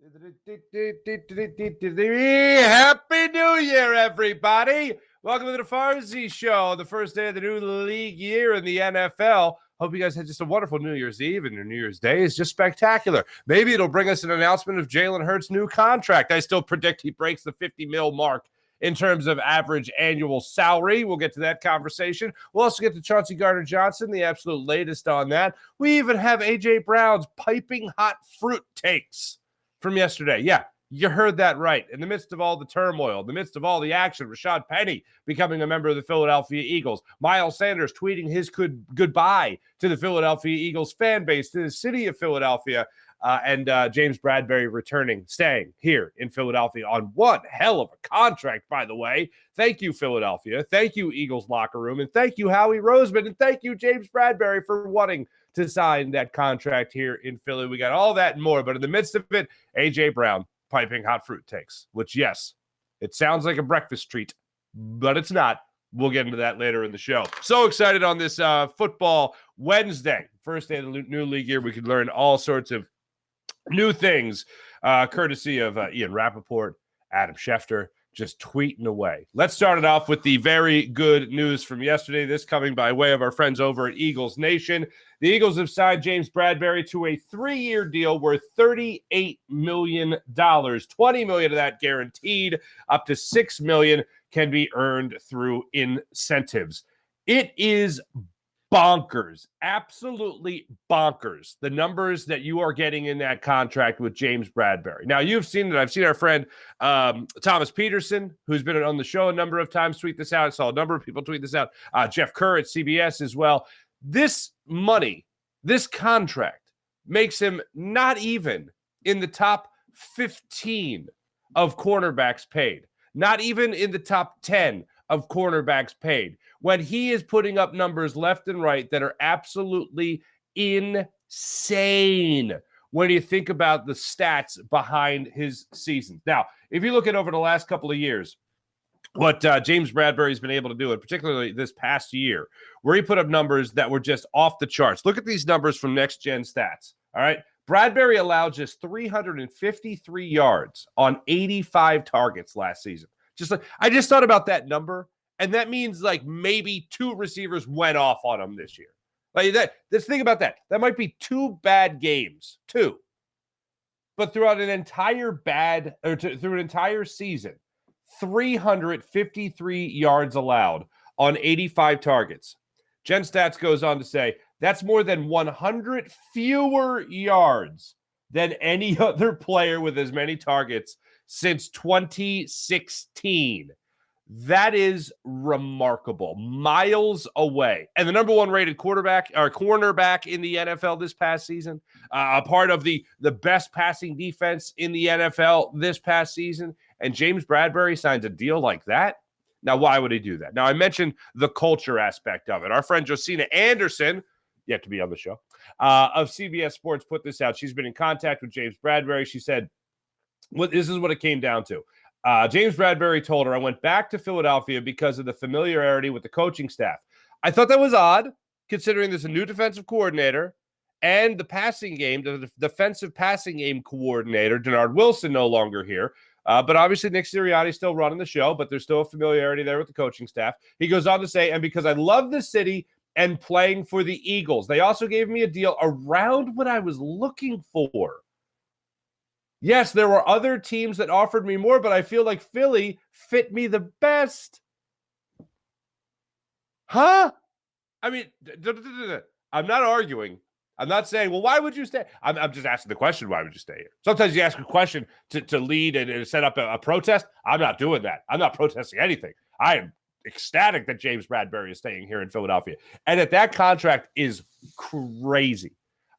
Happy New Year, everybody. Welcome to the Farzi Show, the first day of the new league year in the NFL. Hope you guys had just a wonderful New Year's Eve, and your New Year's Day is just spectacular. Maybe it'll bring us an announcement of Jalen Hurts' new contract. I still predict he breaks the 50 mil mark in terms of average annual salary. We'll get to that conversation. We'll also get to CJ Gardner-Johnson, the absolute latest on that. We even have A.J. Brown's piping hot fruit takes from yesterday. Yeah, you heard that right. In the midst of all the turmoil, in the midst of all the action, Rashaad Penny becoming a member of the Philadelphia Eagles, Miles Sanders tweeting his goodbye to the Philadelphia Eagles fan base, to the city of Philadelphia, and James Bradberry staying here in Philadelphia on one hell of a contract, by the way. Thank you, Philadelphia. Thank you, Eagles locker room. And thank you, Howie Roseman. And thank you, James Bradberry, for wanting to sign that contract here in Philly. We got all that and more. But in the midst of it, A.J. Brown piping hot fruit takes, which, yes, it sounds like a breakfast treat, but it's not. We'll get into that later in the show. So excited on this football Wednesday, first day of the new league year. We could learn all sorts of new things, courtesy of Ian Rappaport, Adam Schefter, just tweeting away. Let's start it off with the very good news from yesterday. This coming by way of our friends over at Eagles Nation. The Eagles have signed James Bradberry to a 3-year deal worth $38 million. $20 million of that guaranteed. Up to $6 million can be earned through incentives. It is bonkers, absolutely bonkers, the numbers that you are getting in that contract with James Bradberry. Now, you've seen it. I've seen our friend Thomas Peterson, who's been on the show a number of times, tweet this out. I saw a number of people tweet this out. Jeff Kerr at CBS as well. This money, this contract, makes him not even in the top 15 of cornerbacks paid, not even in the top 10 of cornerbacks paid, when he is putting up numbers left and right that are absolutely insane when you think about the stats behind his seasons. Now, if you look at over the last couple of years, what James Bradberry has been able to do, and particularly this past year, where he put up numbers that were just off the charts. Look at these numbers from Next Gen Stats, all right? Bradberry allowed just 353 yards on 85 targets last season. I just thought about that number, and that means like maybe 2 receivers went off on him this year. Like that. Let's think about that. That might be 2 bad games, 2. But throughout an entire through an entire season, 353 yards allowed on 85 targets. Gen Stats goes on to say that's more than 100 fewer yards than any other player with as many targets since 2016. That is remarkable. Miles away. And the number 1 rated cornerback in the NFL this past season, a part of the best passing defense in the NFL this past season. And James Bradberry signs a deal like that. Now, why would he do that? Now, I mentioned the culture aspect of it. Our friend Josina Anderson, yet to be on the show, of CBS Sports put this out. She's been in contact with James Bradberry. She said, this is what it came down to. James Bradberry told her, I went back to Philadelphia because of the familiarity with the coaching staff. I thought that was odd, considering there's a new defensive coordinator and the passing game, the defensive passing game coordinator, Denard Wilson, no longer here. But obviously Nick Sirianni still running the show, but there's still a familiarity there with the coaching staff. He goes on to say, and because I love the city and playing for the Eagles, they also gave me a deal around what I was looking for. Yes, there were other teams that offered me more, but I feel like Philly fit me the best. Huh? I mean, I'm not arguing. I'm not saying, well, why would you stay? I'm just asking the question, why would you stay here? Sometimes you ask a question to lead and set up a protest. I'm not doing that. I'm not protesting anything. I am ecstatic that James Bradberry is staying here in Philadelphia. And that contract is crazy.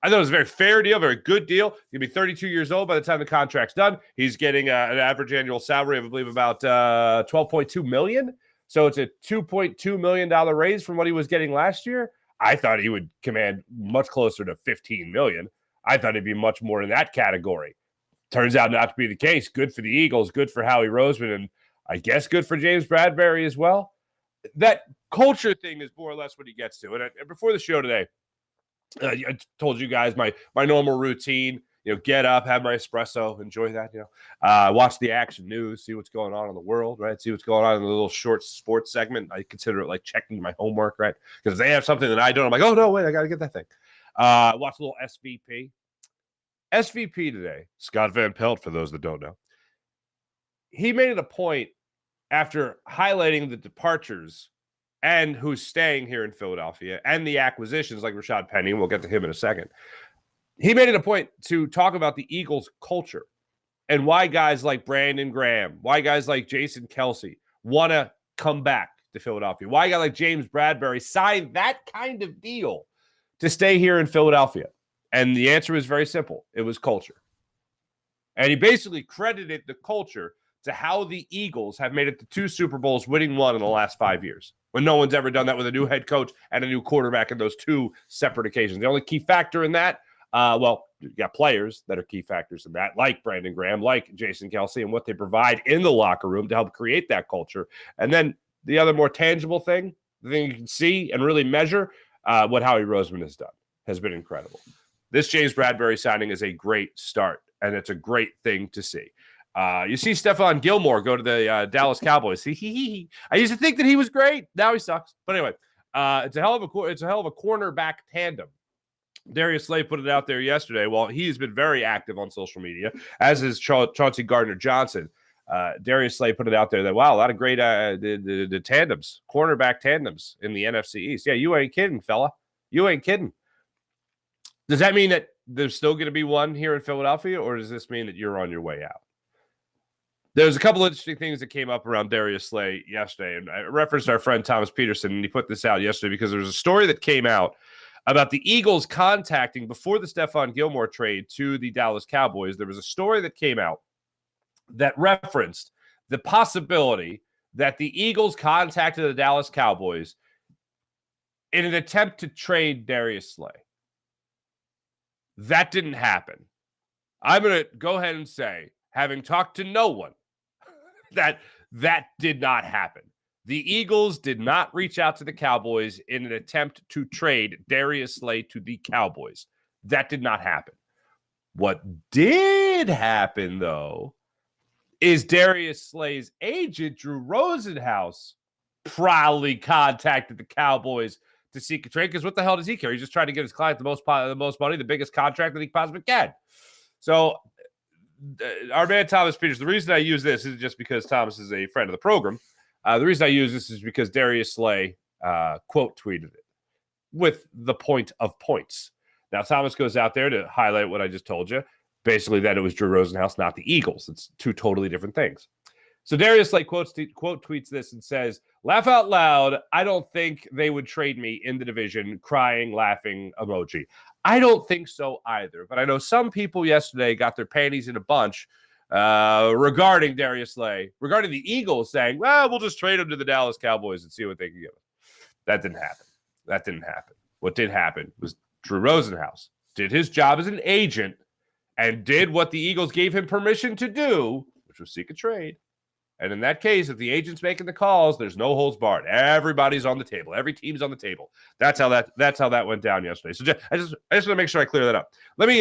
I thought it was a very fair deal, very good deal. He'll be 32 years old by the time the contract's done. He's getting an average annual salary of, I believe, about $12.2 million. So it's a $2.2 million raise from what he was getting last year. I thought he would command much closer to $15 million. I thought he'd be much more in that category. Turns out not to be the case. Good for the Eagles, good for Howie Roseman, and I guess good for James Bradberry as well. That culture thing is more or less what he gets to. And before the show today, I told you guys my normal routine. get up, have my espresso, enjoy that, watch the action news, see what's going on in the world, right? See what's going on in the little short sports segment. I consider it like checking my homework, right? Because they have something that I don't. I'm like, oh, no, wait, I got to get that thing. Watch a little SVP. SVP today, Scott Van Pelt, for those that don't know. He made it a point after highlighting the departures and who's staying here in Philadelphia and the acquisitions like Rashaad Penny. We'll get to him in a second. He made it a point to talk about the Eagles' culture and why guys like Brandon Graham, why guys like Jason Kelce want to come back to Philadelphia, why a guy like James Bradberry signed that kind of deal to stay here in Philadelphia. And the answer is very simple. It was culture. And he basically credited the culture to how the Eagles have made it to 2 Super Bowls, winning 1 in the last 5 years, when no one's ever done that with a new head coach and a new quarterback in those 2 separate occasions. The only key factor in that, you got players that are key factors in that, like Brandon Graham, like Jason Kelce, and what they provide in the locker room to help create that culture. And then the other more tangible thing, the thing you can see and really measure, what Howie Roseman has done has been incredible. This James Bradberry signing is a great start, and it's a great thing to see. You see Stephon Gilmore go to the Dallas Cowboys. I used to think that he was great. Now he sucks. But anyway, it's a hell of a cornerback tandem. Darius Slay put it out there yesterday. Well, he's been very active on social media, as is CJ Gardner-Johnson. Darius Slay put it out there that, wow, a lot of great the tandems, cornerback tandems in the NFC East. Yeah, you ain't kidding, fella. You ain't kidding. Does that mean that there's still going to be one here in Philadelphia, or does this mean that you're on your way out? There's a couple of interesting things that came up around Darius Slay yesterday, and I referenced our friend Thomas Peterson, and he put this out yesterday because there was a story that came out about the Eagles contacting, before the Stephon Gilmore trade to the Dallas Cowboys, there was a story that came out that referenced the possibility that the Eagles contacted the Dallas Cowboys in an attempt to trade Darius Slay. That didn't happen. I'm going to go ahead and say, having talked to no one, that did not happen. The Eagles did not reach out to the Cowboys in an attempt to trade Darius Slay to the Cowboys. That did not happen. What did happen, though, is Darius Slay's agent, Drew Rosenhaus, proudly contacted the Cowboys to seek a trade, because what the hell does he care? He's just trying to get his client the most money, the biggest contract that he possibly can. So our man Thomas Peters, the reason I use this isn't just because Thomas is a friend of the program. The reason I use this is because Darius Slay quote tweeted it with the point of points. Now, Thomas goes out there to highlight what I just told you, basically that it was Drew Rosenhaus, not the Eagles. It's 2 totally different things. So Darius Slay quote tweets this and says, "Laugh out loud. I don't think they would trade me in the division." Crying, laughing emoji. I don't think so either. But I know some people yesterday got their panties in a bunch regarding Darius Slay, regarding the Eagles, saying, well, we'll just trade him to the Dallas Cowboys and see what they can give us. That didn't happen. What did happen was Drew Rosenhaus did his job as an agent and did what the Eagles gave him permission to do, which was seek a trade. And in that case, if the agent's making the calls, there's no holds barred. Everybody's on the table. Every team's on the table. That's how that went down yesterday. So I just want to make sure I clear that up. Let me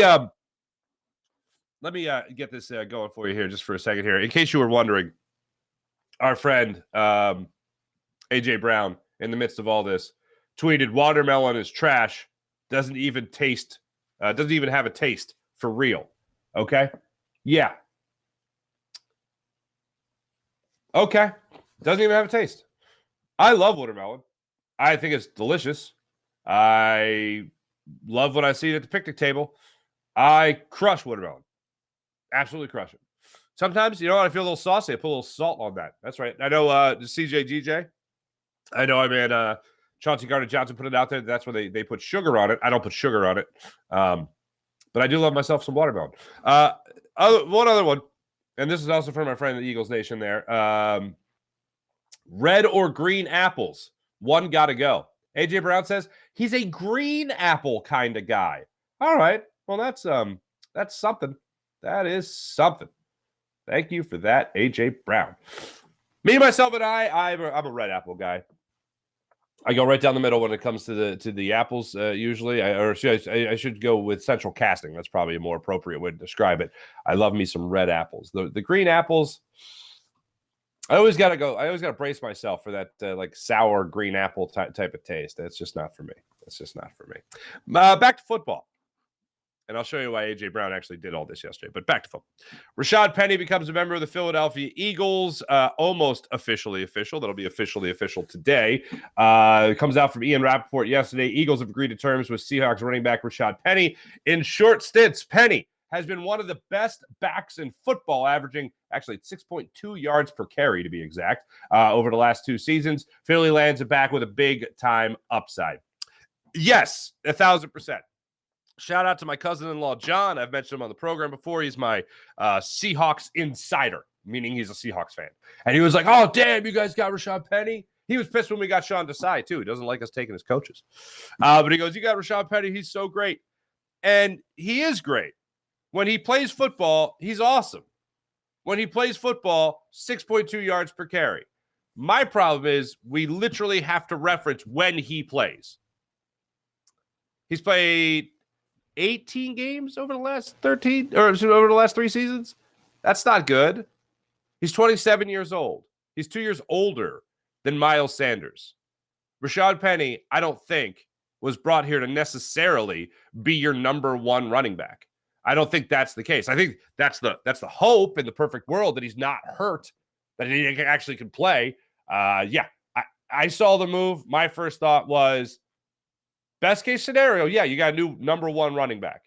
get this going for you here just for a second here. In case you were wondering, our friend AJ Brown, in the midst of all this, tweeted, "Watermelon is trash. Doesn't even have a taste for real." Okay? Yeah. Okay. Doesn't even have a taste. I love watermelon. I think it's delicious. I love when I see it at the picnic table. I crush watermelon. Absolutely crush it. Sometimes, I feel a little saucy. I put a little salt on that. That's right. I know CJ I know CJ Gardner-Johnson put it out there. That's where they put sugar on it. I don't put sugar on it. But I do love myself some watermelon. One other one. And this is also from my friend in the Eagles Nation there. Red or green apples. One got to go. AJ Brown says he's a green apple kind of guy. All right. Well, that's something. That is something. Thank you for that, AJ Brown. Me, myself, and I'm a red apple guy. I go right down the middle when it comes to the apples. Usually, I should go with central casting. That's probably a more appropriate way to describe it. I love me some red apples. The green apples, I always gotta brace myself for that like sour green apple type of taste. That's just not for me. Back to football. And I'll show you why A.J. Brown actually did all this yesterday. But back to football. Rashaad Penny becomes a member of the Philadelphia Eagles, almost officially official. That'll be officially official today. It comes out from Ian Rappaport yesterday. Eagles have agreed to terms with Seahawks running back Rashaad Penny. In short stints, Penny has been one of the best backs in football, averaging actually 6.2 yards per carry, to be exact, over the last 2 seasons. Philly lands it back with a big-time upside. Yes, 1,000%. Shout out to my cousin-in-law, John. I've mentioned him on the program before. He's my Seahawks insider, meaning he's a Seahawks fan. And he was like, oh, damn, you guys got Rashaad Penny? He was pissed when we got Sean Desai, too. He doesn't like us taking his coaches. But he goes, you got Rashaad Penny. He's so great. And he is great. When he plays football, he's awesome. When he plays football, 6.2 yards per carry. My problem is we literally have to reference when he plays. He's played 18 games over the last 13 or over the last 3 seasons. That's not good. He's 27 years old. He's 2 years older than Miles Sanders. Rashaad Penny, I don't think, was brought here to necessarily be your number 1 running back. I don't think that's the case. I think that's the hope in the perfect world that he's not hurt, that he actually can play. I saw the move. My first thought was, best case scenario, yeah, you got a new number 1 running back.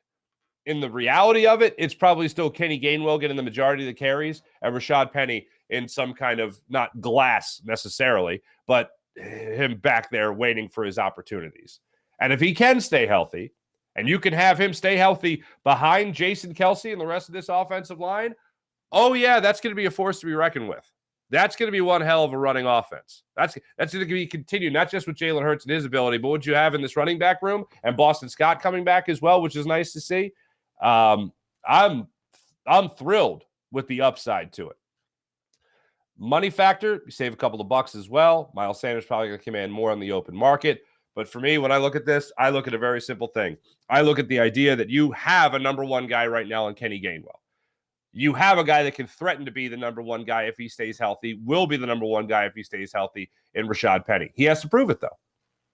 In the reality of it, it's probably still Kenny Gainwell getting the majority of the carries and Rashaad Penny in some kind of, not glass necessarily, but him back there waiting for his opportunities. And if he can stay healthy, and you can have him stay healthy behind Jason Kelce and the rest of this offensive line, oh yeah, that's going to be a force to be reckoned with. That's going to be one hell of a running offense. That's going to be continued, not just with Jalen Hurts and his ability, but what you have in this running back room and Boston Scott coming back as well, which is nice to see. I'm thrilled with the upside to it. Money factor, you save a couple of bucks as well. Miles Sanders probably going to command more on the open market. But for me, when I look at this, I look at a very simple thing. I look at the idea that you have a number 1 guy right now in Kenny Gainwell. You have a guy that can threaten to be the number 1 guy if he stays healthy, will be the number 1 guy if he stays healthy in Rashaad Penny. He has to prove it, though.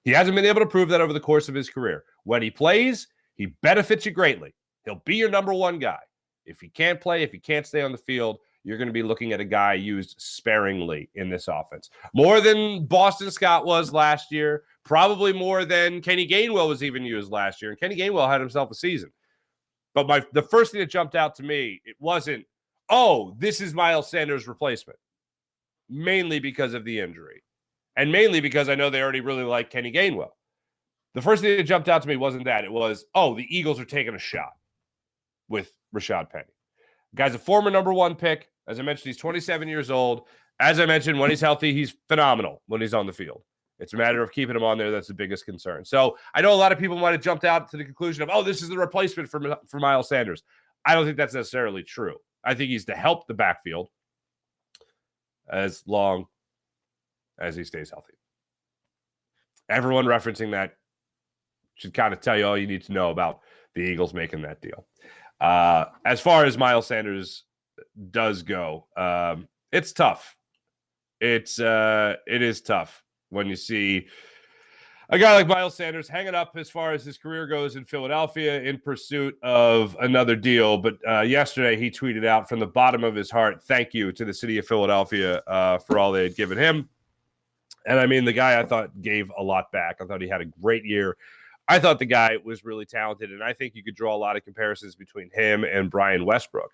He hasn't been able to prove that over the course of his career. When he plays, he benefits you greatly. He'll be your number 1 guy. If he can't play, if he can't stay on the field, you're going to be looking at a guy used sparingly in this offense. More than Boston Scott was last year, probably more than Kenny Gainwell was even used last year. And Kenny Gainwell had himself a season. But the first thing that jumped out to me, it wasn't, oh, this is Miles Sanders' replacement. Mainly because of the injury. And mainly because I know they already really like Kenny Gainwell. The first thing that jumped out to me wasn't that. It was, oh, the Eagles are taking a shot with Rashaad Penny. The guy's a former number 1 pick. As I mentioned, he's 27 years old. As I mentioned, when he's healthy, he's phenomenal when he's on the field. It's a matter of keeping him on there. That's the biggest concern. So I know a lot of people might have jumped out to the conclusion of, oh, this is the replacement for Miles Sanders. I don't think that's necessarily true. I think he's to help the backfield as long as he stays healthy. Everyone referencing that should kind of tell you all you need to know about the Eagles making that deal. As far as Miles Sanders does go, it's tough. It is tough when you see a guy like Miles Sanders hanging up as far as his career goes in Philadelphia in pursuit of another deal. But yesterday he tweeted out from the bottom of his heart, thank you to the city of Philadelphia for all they had given him. And I mean, the guy I thought gave a lot back. I thought he had a great year. I thought the guy was really talented, and I think you could draw a lot of comparisons between him and Brian Westbrook.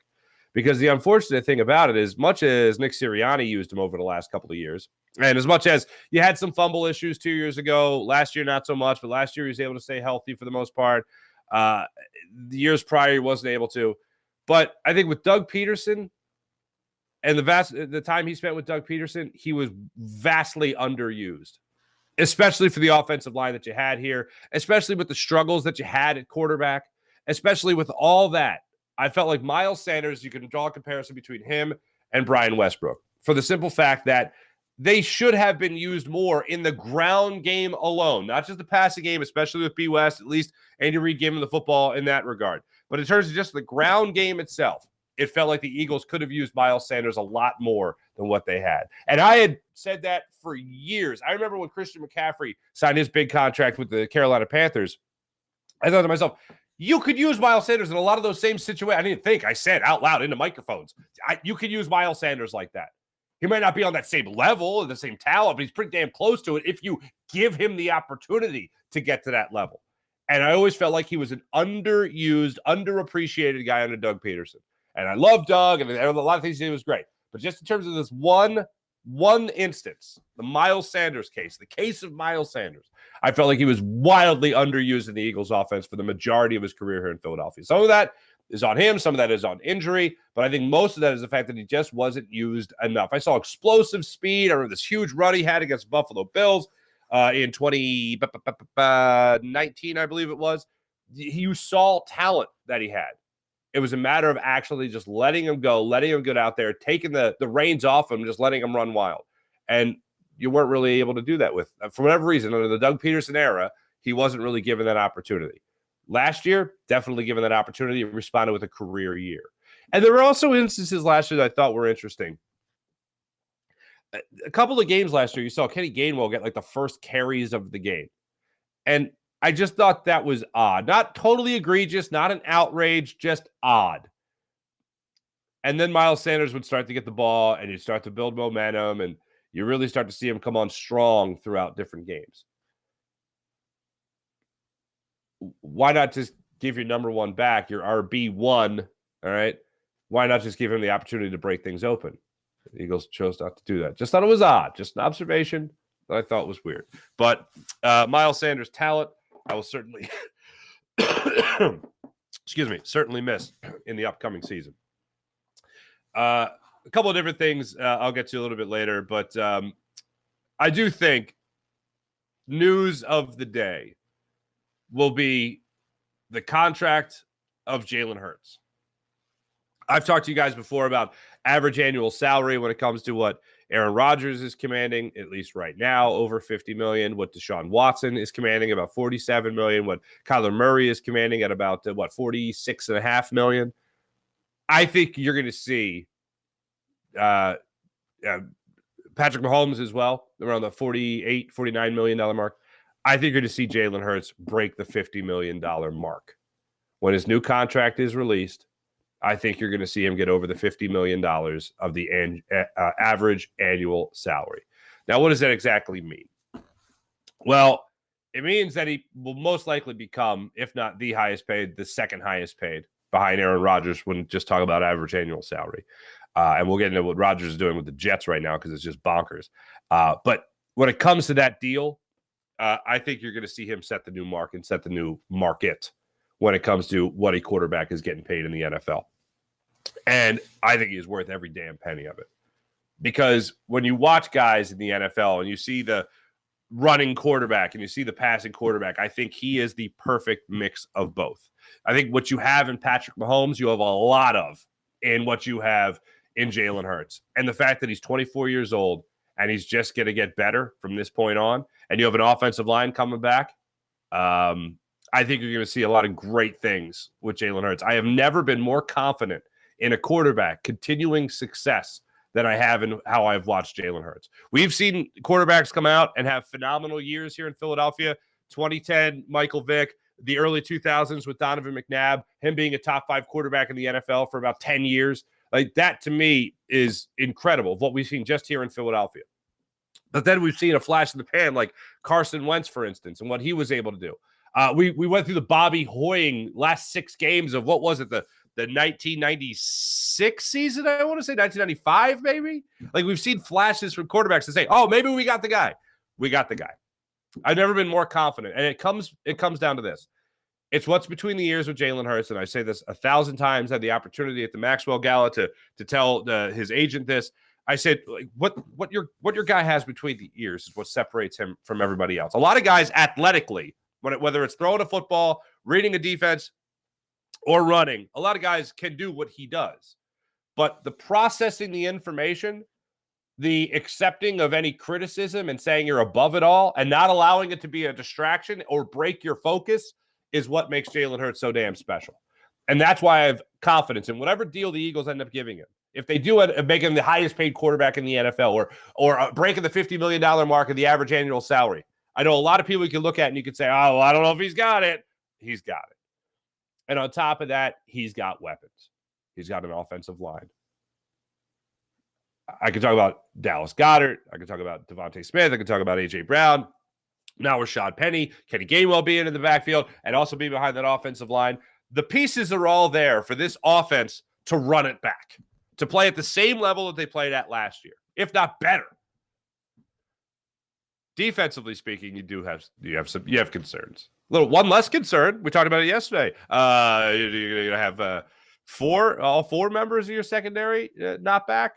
Because the unfortunate thing about it is, much as Nick Sirianni used him over the last couple of years, and as much as you had some fumble issues 2 years ago, last year not so much, but last year he was able to stay healthy for the most part. The years prior he wasn't able to. But I think with Doug Peterson and the time he spent with Doug Peterson, he was vastly underused, especially for the offensive line that you had here, especially with the struggles that you had at quarterback, especially with all that. I felt like Miles Sanders, you can draw a comparison between him and Brian Westbrook for the simple fact that they should have been used more in the ground game alone, not just the passing game, especially with B. West. At least Andy Reid gave him the football in that regard. But in terms of just the ground game itself, it felt like the Eagles could have used Miles Sanders a lot more than what they had. And I had said that for years. I remember when Christian McCaffrey signed his big contract with the Carolina Panthers, I thought to myself, you could use Miles Sanders in a lot of those same situations. I didn't think. I said out loud into microphones, you could use Miles Sanders like that. He might not be on that same level or the same talent, but he's pretty damn close to it if you give him the opportunity to get to that level. And I always felt like he was an underused, underappreciated guy under Doug Peterson. And I love Doug, and a lot of things he did was great. But just in terms of this one instance, the Miles Sanders case, the case of Miles Sanders, I felt like he was wildly underused in the Eagles offense for the majority of his career here in Philadelphia. Some of that is on him. Some of that is on injury. But I think most of that is the fact that he just wasn't used enough. I saw explosive speed. I remember this huge run he had against Buffalo Bills in 2019, I believe it was. You saw talent that he had. It was a matter of actually just letting him go, letting him get out there, taking the reins off him, just letting him run wild. And you weren't really able to do that with, for whatever reason, under the Doug Peterson era, he wasn't really given that opportunity. Last year, definitely given that opportunity, responded with a career year. And there were also instances last year that I thought were interesting. A couple of games last year, you saw Kenny Gainwell get like the first carries of the game. And I just thought that was odd. Not totally egregious, not an outrage, just odd. And then Miles Sanders would start to get the ball, and he'd start to build momentum, and you really start to see him come on strong throughout different games. Why not just give your number one back, your RB1, all right? Why not just give him the opportunity to break things open? The Eagles chose not to do that. Just thought it was odd. Just an observation that I thought was weird. But Miles Sanders' talent, I will certainly, certainly miss in the upcoming season. A couple of different things I'll get to a little bit later, but I do think news of the day will be the contract of Jalen Hurts. I've talked to you guys before about average annual salary when it comes to what Aaron Rodgers is commanding, at least right now, over $50 million. What Deshaun Watson is commanding, about $47 million. What Kyler Murray is commanding at about, $46.5 million. I think you're going to see Patrick Mahomes as well, around the $48, $49 million mark. I think you're going to see Jalen Hurts break the $50 million mark. When his new contract is released, I think you're going to see him get over the $50 million of the average annual salary. Now, what does that exactly mean? Well, it means that he will most likely become, if not the highest paid, the second highest paid behind Aaron Rodgers when just talk about average annual salary. And we'll get into what Rodgers is doing with the Jets right now because it's just bonkers. But when it comes to that deal, I think you're going to see him set the new mark and set the new market when it comes to what a quarterback is getting paid in the NFL. And I think he's worth every damn penny of it. Because when you watch guys in the NFL and you see the running quarterback and you see the passing quarterback, I think he is the perfect mix of both. I think what you have in Patrick Mahomes, you have a lot of in what you have in Jalen Hurts. And the fact that he's 24 years old and he's just going to get better from this point on, and you have an offensive line coming back, I think you're going to see a lot of great things with Jalen Hurts. I have never been more confident in a quarterback continuing success than I have in how I've watched Jalen Hurts. We've seen quarterbacks come out and have phenomenal years here in Philadelphia. 2010, Michael Vick, the early 2000s with Donovan McNabb, him being a top 5 quarterback in the NFL for about 10 years. Like that to me is incredible, what we've seen just here in Philadelphia. But then we've seen a flash in the pan like Carson Wentz, for instance, and what he was able to do. We went through the Bobby Hoying last 6 games of what was it, the 1996 season, I want to say 1995 maybe. Like we've seen flashes from quarterbacks to say, oh, maybe we got the guy. We got the guy. I've never been more confident. And it comes down to this. It's what's between the ears with Jalen Hurts, and I say this 1,000 times. I had the opportunity at the Maxwell Gala to tell his agent this. I said, like, what your guy has between the ears is what separates him from everybody else. A lot of guys athletically, whether it's throwing a football, reading a defense, or running, a lot of guys can do what he does. But the processing the information, the accepting of any criticism and saying you're above it all and not allowing it to be a distraction or break your focus is what makes Jalen Hurts so damn special. And that's why I have confidence in whatever deal the Eagles end up giving him. If they do make him the highest paid quarterback in the NFL or breaking the $50 million mark of the average annual salary, I know a lot of people you can look at and you can say, oh, well, I don't know if he's got it. He's got it. And on top of that, he's got weapons. He's got an offensive line. I can talk about Dallas Goedert. I can talk about Devontae Smith. I can talk about A.J. Brown. Now Rashaad Penny. Kenny Gainwell being in the backfield and also be behind that offensive line. The pieces are all there for this offense to run it back, to play at the same level that they played at last year, if not better. Defensively speaking, you have concerns. One less concern. We talked about it yesterday. You're going to have all four members of your secondary not back.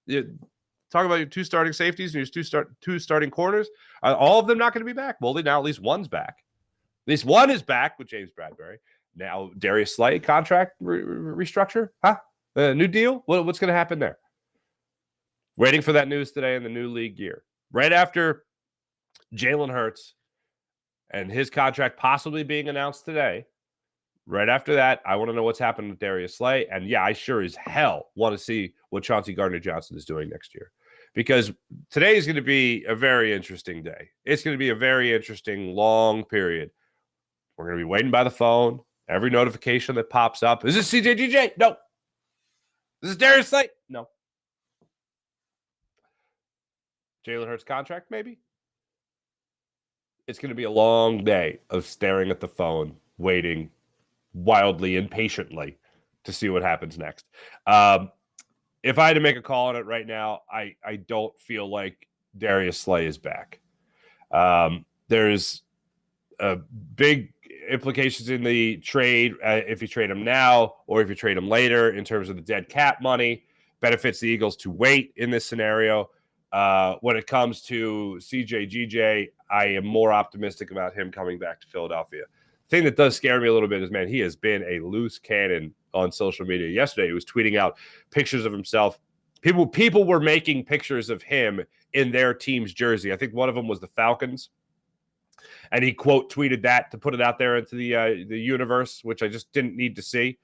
Talk about your two starting safeties and your two starting corners. Are all of them not going to be back? Well, now at least one's back. At least one is back with James Bradberry. Now Darius Slay contract restructure. New deal? What's going to happen there? Waiting for that news today in the new league year. Right after Jalen Hurts and his contract possibly being announced today, right after that, I want to know what's happened with Darius Slay. And yeah, I sure as hell want to see what CJ Gardner-Johnson is doing next year. Because today is going to be a very interesting day. It's going to be a very interesting, long period. We're going to be waiting by the phone. Every notification that pops up. Is this CJ GJ? No. Is this Darius Slay? No. Jalen Hurts contract, maybe? It's going to be a long day of staring at the phone, waiting wildly, impatiently to see what happens next. If I had to make a call on it right now, I don't feel like Darius Slay is back. There's a big implications in the trade if you trade him now or if you trade him later in terms of the dead cap money. Benefits the Eagles to wait in this scenario. When it comes to CJ GJ, I am more optimistic about him coming back to Philadelphia. The thing that does scare me a little bit is, man, he has been a loose cannon on social media. Yesterday, he was tweeting out pictures of himself. People were making pictures of him in their team's jersey. I think one of them was the Falcons. And he quote tweeted that to put it out there into the universe, which I just didn't need to see.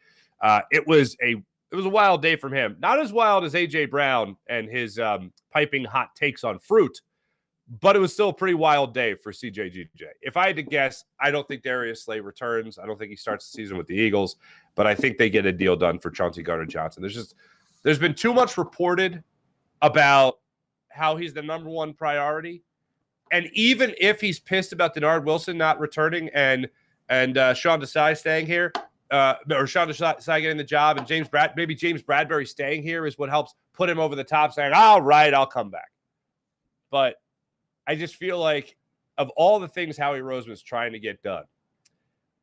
It was a wild day from him. Not as wild as A.J. Brown and his piping hot takes on fruit, but it was still a pretty wild day for CJ GJ. If I had to guess, I don't think Darius Slay returns. I don't think he starts the season with the Eagles, but I think they get a deal done for CJ Gardner-Johnson. There's been too much reported about how he's the number one priority. And even if he's pissed about Denard Wilson not returning and Sean Desai staying here, or Sean Desai getting the job, and maybe James Bradberry staying here is what helps put him over the top, saying, all right, I'll come back. But I just feel like of all the things Howie Roseman is trying to get done,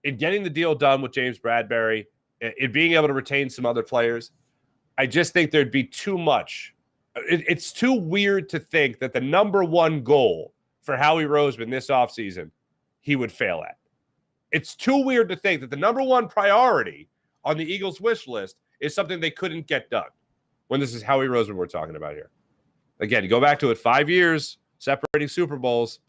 in getting the deal done with James Bradberry, in being able to retain some other players, I just think there'd be too much. It's too weird to think that the number one goal for Howie Roseman this offseason, he would fail at. It's too weird to think that the number one priority on the Eagles' wish list is something they couldn't get done when this is Howie Roseman we're talking about here. Again, go back to it, 5 years separating Super Bowls,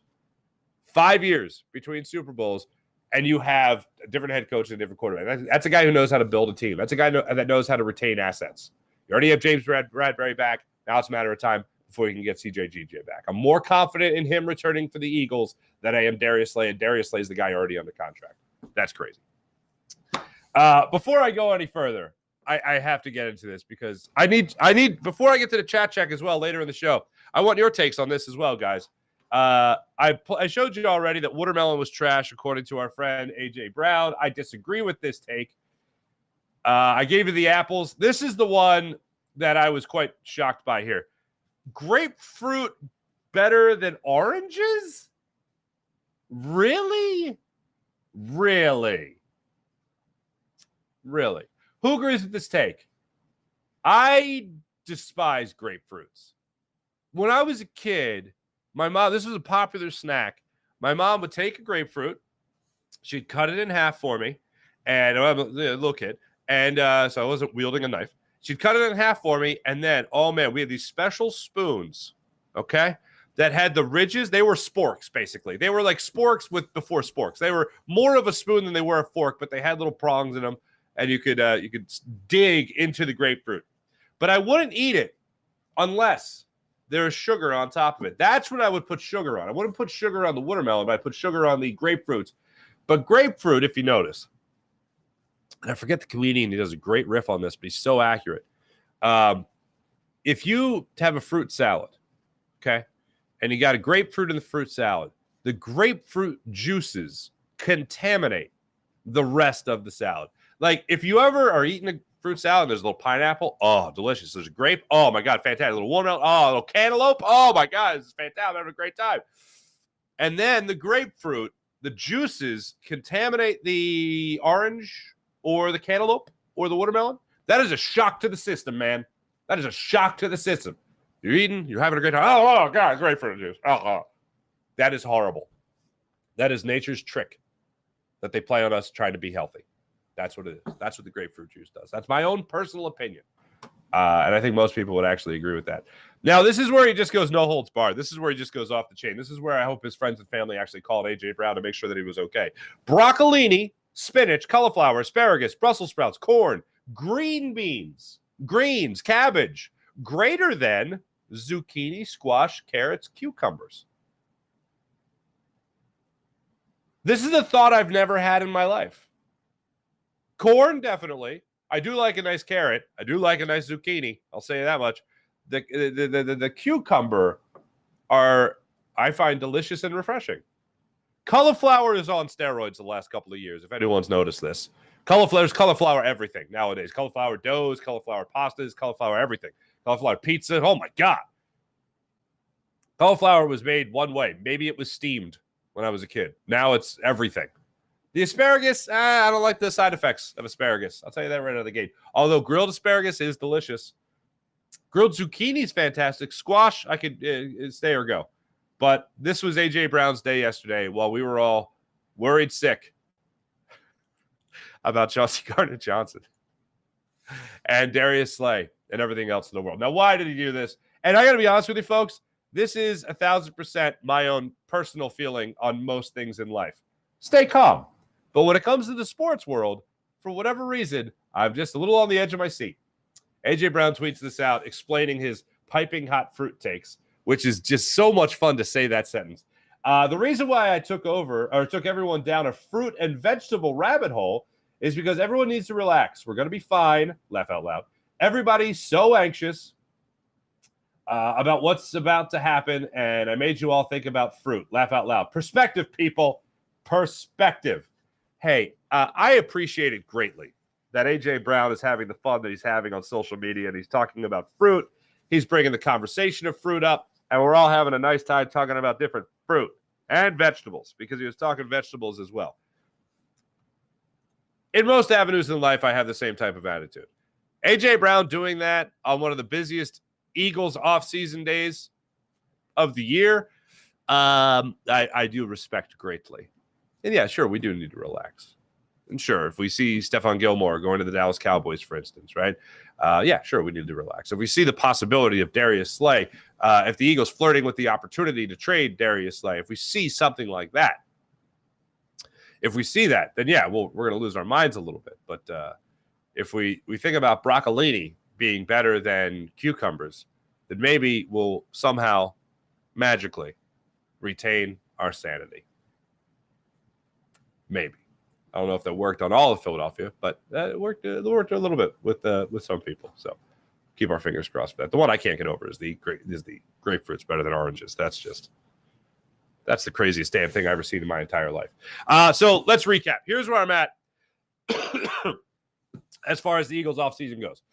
5 years between Super Bowls, and you have a different head coach and a different quarterback. That's a guy who knows how to build a team. That's a guy that knows how to retain assets. You already have James Bradberry back. Now it's a matter of time before you can get CJ GJ back. I'm more confident in him returning for the Eagles than I am Darius Slay, and Darius Slay is the guy already under contract. That's crazy. Before I go any further, I have to get into this because I need before I get to the chat check as well later in the show, I want your takes on this as well, guys. I showed you already that watermelon was trash, according to our friend A.J. Brown. I disagree with this take. I gave you the apples. This is the one that I was quite shocked by here. Grapefruit better than oranges? Really? Really? Really? Who agrees with this take? I despise grapefruits. When I was a kid, my mom, this was a popular snack. My mom would take a grapefruit. She'd cut it in half for me. And I was a little kid. And so I wasn't wielding a knife. She'd cut it in half for me, and then, oh, man, we had these special spoons, okay, that had the ridges. They were sporks, basically. They were like sporks before sporks. They were more of a spoon than they were a fork, but they had little prongs in them, and you could dig into the grapefruit. But I wouldn't eat it unless there's sugar on top of it. That's when I would put sugar on. I wouldn't put sugar on the watermelon, but I'd put sugar on the grapefruits. But grapefruit, if you notice, and I forget the comedian, he does a great riff on this, but he's so accurate. If you have a fruit salad, okay, and you got a grapefruit in the fruit salad, the grapefruit juices contaminate the rest of the salad. Like, if you ever are eating a fruit salad and there's a little pineapple, oh, delicious. There's a grape, oh, my God, fantastic. A little watermelon, oh, a little cantaloupe, oh, my God, this is fantastic. I'm having a great time. And then the grapefruit, the juices contaminate the orange or the cantaloupe or the watermelon. That is a shock to the system, man. That is a shock to the system. You're eating, you're having a great time. Oh God, grapefruit juice. That is horrible. That is nature's trick that they play on us trying to be healthy. That's what it is. That's what the grapefruit juice does. That's my own personal opinion. And I think most people would actually agree with that. Now, this is where he just goes no holds barred. This is where he just goes off the chain. This is where I hope his friends and family actually called A.J. Brown to make sure that he was okay. Broccolini, spinach, cauliflower, asparagus, Brussels sprouts, corn, green beans, greens, cabbage, greater than zucchini, squash, carrots, cucumbers. This is a thought I've never had in my life. Corn, definitely. I do like a nice carrot. I do like a nice zucchini. I'll say that much. The cucumber I find delicious and refreshing. Cauliflower is on steroids the last couple of years, if anyone's noticed this. There's cauliflower everything nowadays. Cauliflower doughs, cauliflower pastas, cauliflower everything. Cauliflower pizza. Oh, my God. Cauliflower was made one way. Maybe it was steamed when I was a kid. Now it's everything. The asparagus, I don't like the side effects of asparagus. I'll tell you that right out of the gate. Although grilled asparagus is delicious. Grilled zucchini is fantastic. Squash, I could stay or go. But this was A.J. Brown's day yesterday while we were all worried sick about CJ Gardner-Johnson and Darius Slay and everything else in the world. Now, why did he do this? And I got to be honest with you, folks, this is 1,000% my own personal feeling on most things in life. Stay calm. But when it comes to the sports world, for whatever reason, I'm just a little on the edge of my seat. A.J. Brown tweets this out, explaining his piping hot fruit takes, which is just so much fun to say that sentence. The reason why I took everyone down a fruit and vegetable rabbit hole is because everyone needs to relax. We're going to be fine. Laugh out loud. Everybody's so anxious about what's about to happen, and I made you all think about fruit. Laugh out loud. Perspective, people. Perspective. Hey, I appreciate it greatly that A.J. Brown is having the fun that he's having on social media, and he's talking about fruit. He's bringing the conversation of fruit up, and we're all having a nice time talking about different fruit and vegetables, because he was talking vegetables as well. In most avenues in life, I have the same type of attitude. A.J. Brown doing that on one of the busiest Eagles off-season days of the year, I do respect greatly. And yeah, sure, we do need to relax. And sure, if we see Stephon Gilmore going to the Dallas Cowboys, for instance, right? Yeah, sure, we need to relax. If we see the possibility of Darius Slay, if the Eagles flirting with the opportunity to trade Darius Slay, if we see something like that, then yeah, we're going to lose our minds a little bit. But if we think about broccolini being better than cucumbers, then maybe we'll somehow magically retain our sanity. Maybe. I don't know if that worked on all of Philadelphia, but it worked a little bit with some people. So keep our fingers crossed for that. The one I can't get over is the grapefruit's better than oranges. That's the craziest damn thing I've ever seen in my entire life. So let's recap. Here's where I'm at as far as the Eagles offseason goes.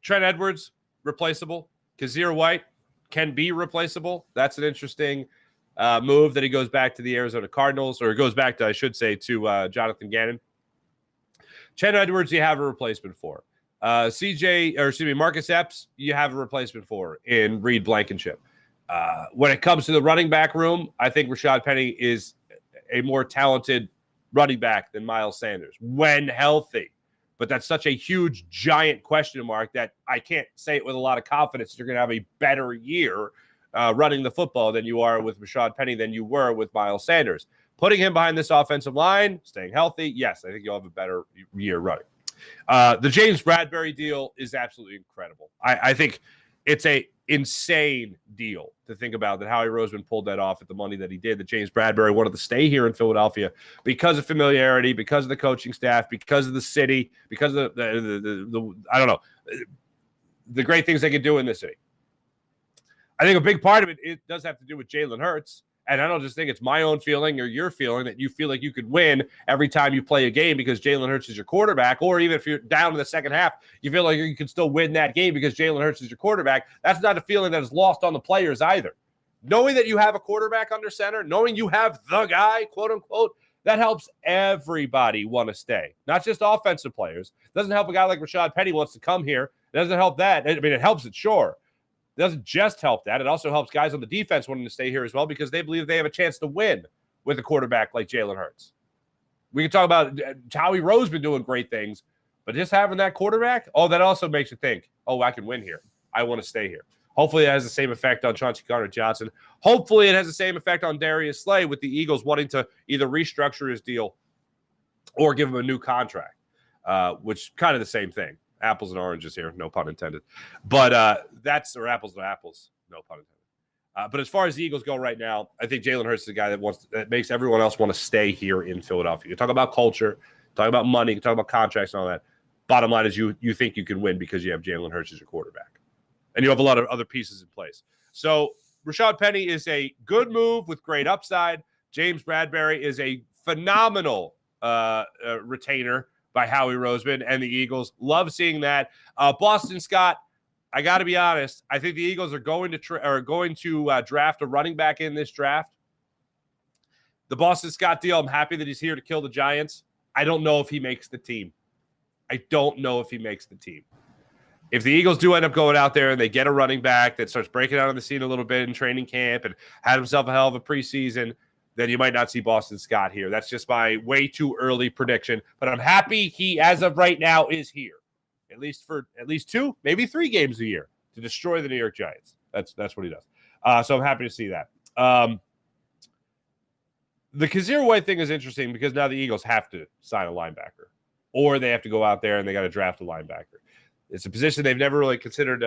Trent Edwards, replaceable. Kazir White can be replaceable. That's an interesting move that he goes back to the Arizona Cardinals, or goes back to, I should say, to Jonathan Gannon. Trent Edwards, you have a replacement for. Marcus Epps, you have a replacement for in Reed Blankenship. When it comes to the running back room, I think Rashaad Penny is a more talented running back than Miles Sanders when healthy. but that's such a huge, giant question mark that I can't say it with a lot of confidence that you're going to have a better year running the football than you are with Rashaad Penny than you were with Miles Sanders. Putting him behind this offensive line, staying healthy, yes, I think you'll have a better year running. The James Bradberry deal is absolutely incredible. I think it's a insane deal to think about that Howie Roseman pulled that off at the money that he did, that James Bradberry wanted to stay here in Philadelphia because of familiarity, because of the coaching staff, because of the city, because of the I don't know, the great things they could do in this city. I think a big part of it does have to do with Jalen Hurts. And I don't just think it's my own feeling or your feeling that you feel like you could win every time you play a game because Jalen Hurts is your quarterback, or even if you're down in the second half, you feel like you can still win that game because Jalen Hurts is your quarterback. That's not a feeling that is lost on the players either. Knowing that you have a quarterback under center, knowing you have the guy, quote unquote, that helps everybody want to stay, not just offensive players. It doesn't help a guy like Rashaad Penny wants to come here. It doesn't help that. I mean, it helps it, sure. It doesn't just help that. It also helps guys on the defense wanting to stay here as well because they believe they have a chance to win with a quarterback like Jalen Hurts. We can talk about Howie Roseman doing great things, but just having that quarterback, that also makes you think, I can win here. I want to stay here. Hopefully it has the same effect on CJ Gardner-Johnson. Hopefully it has the same effect on Darius Slay with the Eagles wanting to either restructure his deal or give him a new contract, which kind of the same thing. Apples and oranges here, no pun intended. But or apples and apples, no pun intended. But as far as the Eagles go right now, I think Jalen Hurts is the guy that makes everyone else want to stay here in Philadelphia. You talk about culture, talk about money, you talk about contracts and all that. Bottom line is you think you can win because you have Jalen Hurts as your quarterback. And you have a lot of other pieces in place. So Rashaad Penny is a good move with great upside. James Bradberry is a phenomenal retainer by Howie Roseman and the Eagles. Love seeing that. Boston Scott, I got to be honest. I think the Eagles are going to draft a running back in this draft. The Boston Scott deal, I'm happy that he's here to kill the Giants. I don't know if he makes the team. If the Eagles do end up going out there and they get a running back that starts breaking out on the scene a little bit in training camp and had himself a hell of a preseason, then you might not see Boston Scott here. That's just my way too early prediction. But I'm happy he, as of right now, is here. At least for 2, maybe 3 games a year to destroy the New York Giants. That's what he does. So I'm happy to see that. The Kazir White thing is interesting because now the Eagles have to sign a linebacker. Or they have to go out there and they got to draft a linebacker. It's a position they've never really considered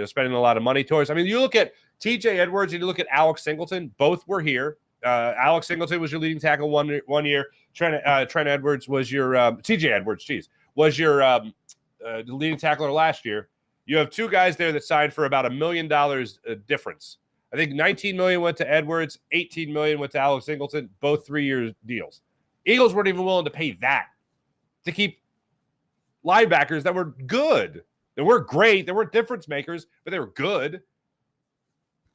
spending a lot of money towards. I mean, you look at TJ Edwards and you look at Alex Singleton. Both were here. Alex Singleton was your leading tackle one year. Trent Edwards was your TJ Edwards. Was your leading tackler last year. You have 2 guys there that signed for about $1 million difference. I think $19 million went to Edwards, $18 million went to Alex Singleton. Both 3-year deals. Eagles weren't even willing to pay that to keep linebackers that were good. They weren't great. They weren't difference makers, but they were good.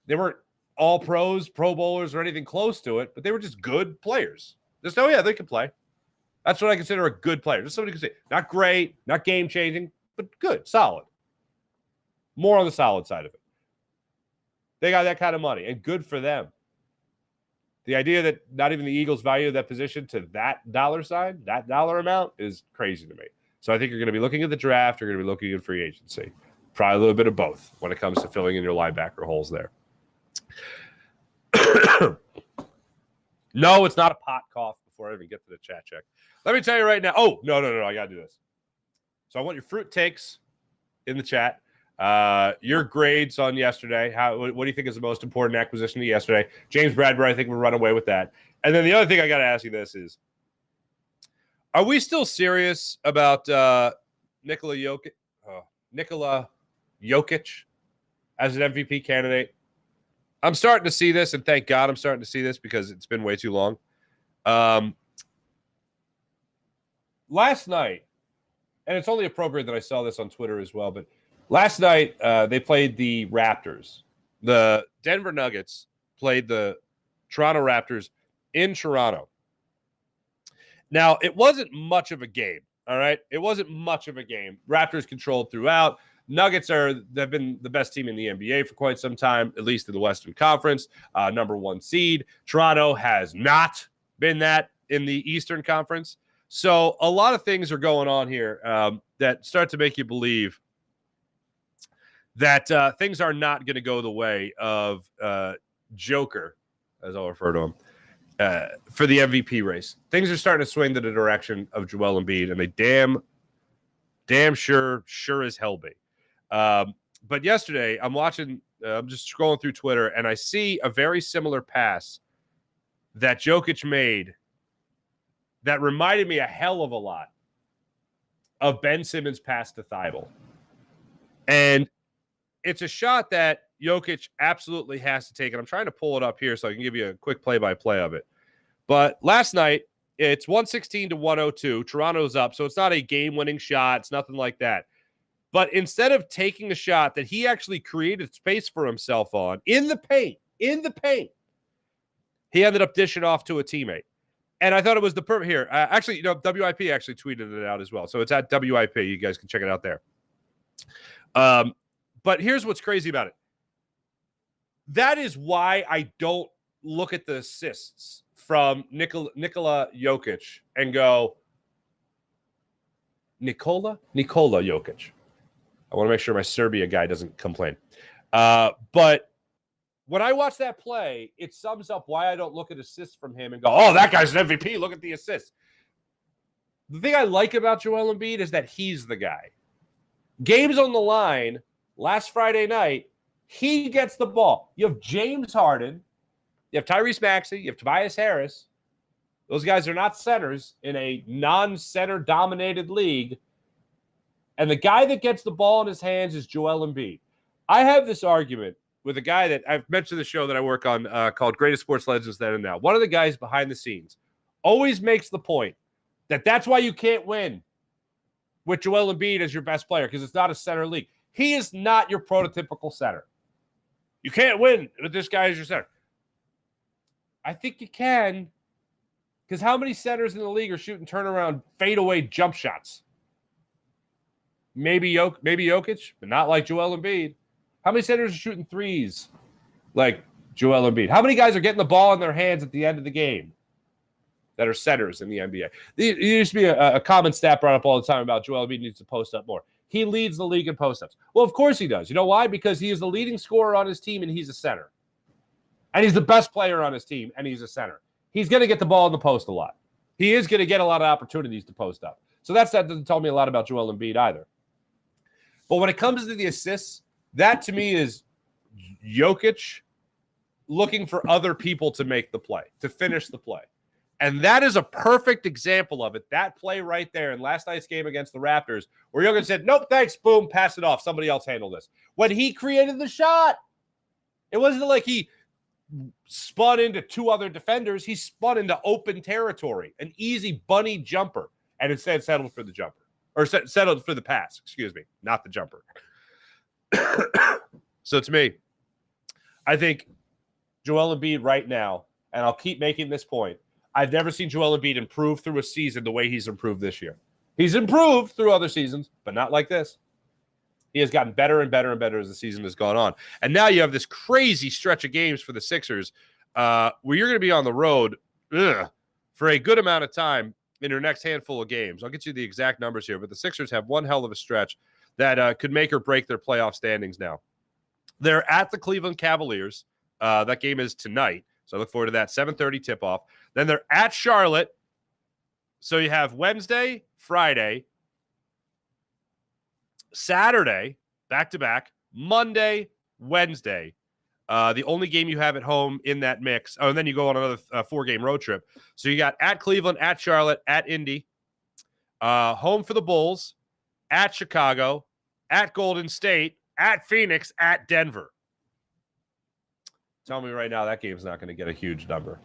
They weren't all pros, pro bowlers, or anything close to it, but they were just good players. Just, they can play. That's what I consider a good player. Just somebody who can say, not great, not game-changing, but good, solid. More on the solid side of it. They got that kind of money, and good for them. The idea that not even the Eagles value that position to that dollar sign, that dollar amount, is crazy to me. So I think you're going to be looking at the draft. You're going to be looking at free agency. Probably a little bit of both when it comes to filling in your linebacker holes there. No, it's not a pot cough before I even get to the chat check. Let me tell you right now. Oh, no. I got to do this. So I want your fruit takes in the chat. Your grades on yesterday. What do you think is the most important acquisition of yesterday? James Bradberry, I think we'll run away with that. And then the other thing I got to ask you this is, are we still serious about Nikola Jokic as an MVP candidate? I'm starting to see this, and thank God I'm starting to see this because it's been way too long. Last night, and it's only appropriate that I saw this on Twitter as well, but last night they played the Raptors. The Denver Nuggets played the Toronto Raptors in Toronto. Now, it wasn't much of a game, all right? It wasn't much of a game. Raptors controlled throughout. Nuggets they've been the best team in the NBA for quite some time, at least in the Western Conference, number 1 seed. Toronto has not been that in the Eastern Conference. So a lot of things are going on here that start to make you believe that things are not going to go the way of Joker, as I'll refer to him, for the MVP race. Things are starting to swing to the direction of Joel Embiid, and they damn sure as hell be. But yesterday, I'm just scrolling through Twitter, and I see a very similar pass that Jokic made that reminded me a hell of a lot of Ben Simmons' pass to Thibault. And it's a shot that Jokic absolutely has to take. And I'm trying to pull it up here so I can give you a quick play-by-play of it. But last night, it's 116-102. Toronto's up, so it's not a game-winning shot. It's nothing like that. But instead of taking a shot that he actually created space for himself on, in the paint, he ended up dishing off to a teammate. And I thought it was the perfect here. Actually, WIP actually tweeted it out as well. So it's at WIP. You guys can check it out there. But here's what's crazy about it. That is why I don't look at the assists from Nikola Jokic and go, Nikola Jokic. I want to make sure my Serbia guy doesn't complain. But when I watch that play, it sums up why I don't look at assists from him and go, oh, that guy's an MVP. Look at the assists. The thing I like about Joel Embiid is that he's the guy. Games on the line last Friday night, he gets the ball. You have James Harden. You have Tyrese Maxey. You have Tobias Harris. Those guys are not centers in a non-center dominated league. And the guy that gets the ball in his hands is Joel Embiid. I have this argument with a guy that I've mentioned the show that I work on called Greatest Sports Legends Then and Now. One of the guys behind the scenes always makes the point that that's why you can't win with Joel Embiid as your best player, because it's not a center league. He is not your prototypical center. You can't win with this guy as your center. I think you can, because how many centers in the league are shooting turnaround fadeaway jump shots? Maybe Jokic, but not like Joel Embiid. How many centers are shooting threes like Joel Embiid? How many guys are getting the ball in their hands at the end of the game that are centers in the NBA? There used to be a common stat brought up all the time about Joel Embiid needs to post up more. He leads the league in post-ups. Well, of course he does. You know why? Because he is the leading scorer on his team, and he's a center. And he's the best player on his team, and he's a center. He's going to get the ball in the post a lot. He is going to get a lot of opportunities to post up. So that doesn't tell me a lot about Joel Embiid either. But when it comes to the assists, that to me is Jokic looking for other people to make the play, to finish the play. And that is a perfect example of it. That play right there in last night's game against the Raptors, where Jokic said, nope, thanks, boom, pass it off. Somebody else handle this. When he created the shot, it wasn't like he spun into two other defenders. He spun into open territory, an easy bunny jumper, and instead settled for the jumper. Or settled for the pass, excuse me, not the jumper. So to me, I think Joel Embiid right now, and I'll keep making this point, I've never seen Joel Embiid improve through a season the way he's improved this year. He's improved through other seasons, but not like this. He has gotten better and better and better as the season has gone on. And now you have this crazy stretch of games for the Sixers where you're going to be on the road for a good amount of time in your next handful of games. I'll get you the exact numbers here, but the Sixers have one hell of a stretch that could make or break their playoff standings now. They're at the Cleveland Cavaliers. That game is tonight, so I look forward to that. 7:30 tip-off. Then they're at Charlotte. So you have Wednesday, Friday, Saturday, back-to-back, Monday, Wednesday. The only game you have at home in that mix. Oh, and then you go on another 4-game road trip. So you got at Cleveland, at Charlotte, at Indy, home for the Bulls, at Chicago, at Golden State, at Phoenix, at Denver. Tell me right now that game's not going to get a huge number.